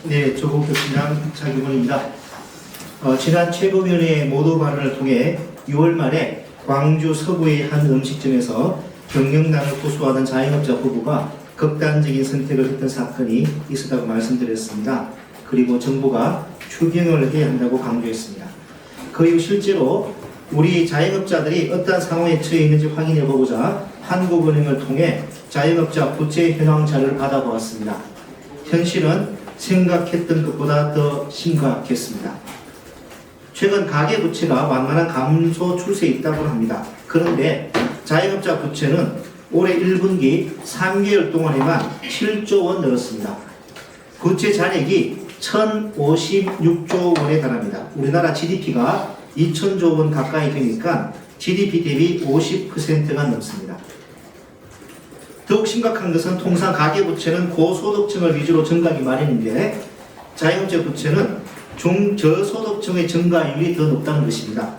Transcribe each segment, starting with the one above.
네, 조국 교수장 차규근입니다. 지난 최고위원회 모두 발언을 통해 6월 말에 광주 서구의 한 음식점에서 경영난을 호소하던 자영업자 부부가 극단적인 선택을 했던 사건이 있었다고 말씀드렸습니다. 그리고 정부가 추경을 해야 한다고 강조했습니다. 그 이후 실제로 우리 자영업자들이 어떤 상황에 처해 있는지 확인해보고자 한국은행을 통해 자영업자 부채 현황 자료를 받아보았습니다. 현실은 생각했던 것보다 더 심각했습니다. 최근 가계부채가 완만한 감소 추세에 있다고 합니다. 그런데 자영업자 부채는 올해 1분기 3개월 동안에만 7조 원 늘었습니다. 부채 잔액이 1,056조 원에 달합니다. 우리나라 GDP가 2,000조 원 가까이 되니까 GDP 대비 50%가 넘습니다. 더욱 심각한 것은 통상 가계부채는 고소득층을 위주로 증가하기 마련인데 자영업자 부채는 중저소득층의 증가율이 더 높다는 것입니다.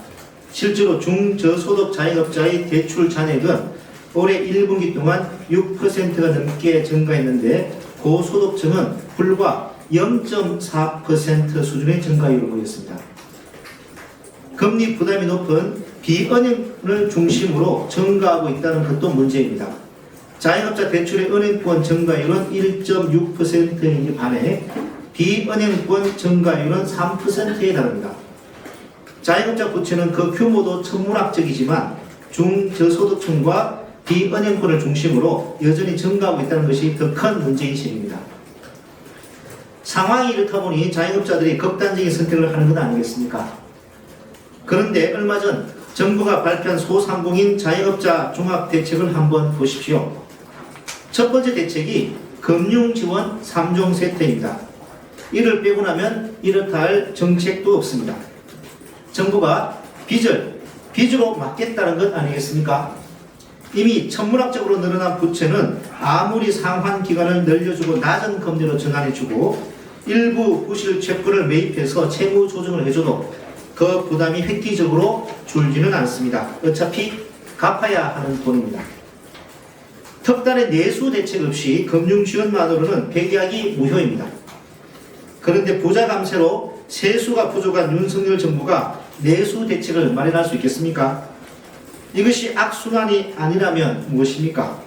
실제로 중저소득 자영업자의 대출 잔액은 올해 1분기 동안 6%가 넘게 증가했는데 고소득층은 불과 0.4% 수준의 증가율을 보였습니다. 금리 부담이 높은 비은행을 중심으로 증가하고 있다는 것도 문제입니다. 자영업자 대출의 은행권 증가율은 1.6%이기 반해 비은행권 증가율은 3%에 달합니다. 자영업자 부채는 그 규모도 천문학적이지만 중저소득층과 비은행권을 중심으로 여전히 증가하고 있다는 것이 더 큰 문제인식입니다. 상황이 이렇다 보니 자영업자들이 극단적인 선택을 하는 것 아니겠습니까? 그런데 얼마 전 정부가 발표한 소상공인 자영업자 종합대책을 한번 보십시오. 첫 번째 대책이 금융지원 3종 세트입니다. 이를 빼고 나면 이렇다 할 정책도 없습니다. 정부가 빚으로 막겠다는 것 아니겠습니까? 이미 천문학적으로 늘어난 부채는 아무리 상환 기간을 늘려주고 낮은 금리로 전환해주고 일부 부실 채권을 매입해서 채무 조정을 해줘도 그 부담이 획기적으로 줄지는 않습니다. 어차피 갚아야 하는 돈입니다. 특단의 내수 대책 없이 금융지원만으로는 백약이 무효입니다. 그런데 부자 감세로 세수가 부족한 윤석열 정부가 내수 대책을 마련할 수 있겠습니까? 이것이 악순환이 아니라면 무엇입니까?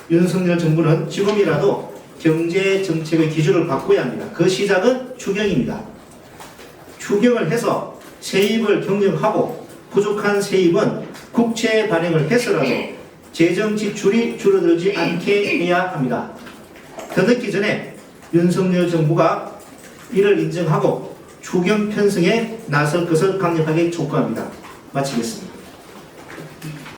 윤석열 정부는 지금이라도 경제 정책의 기조를 바꿔야 합니다. 그 시작은 추경입니다. 추경을 해서 세입을 경정하고 부족한 세입은 국채 발행을 해서라도 재정 지출이 줄어들지 않게 해야 합니다. 더 늦기 전에 윤석열 정부가 이를 인정하고 추경 편성에 나설 것을 강력하게 촉구합니다. 마치겠습니다.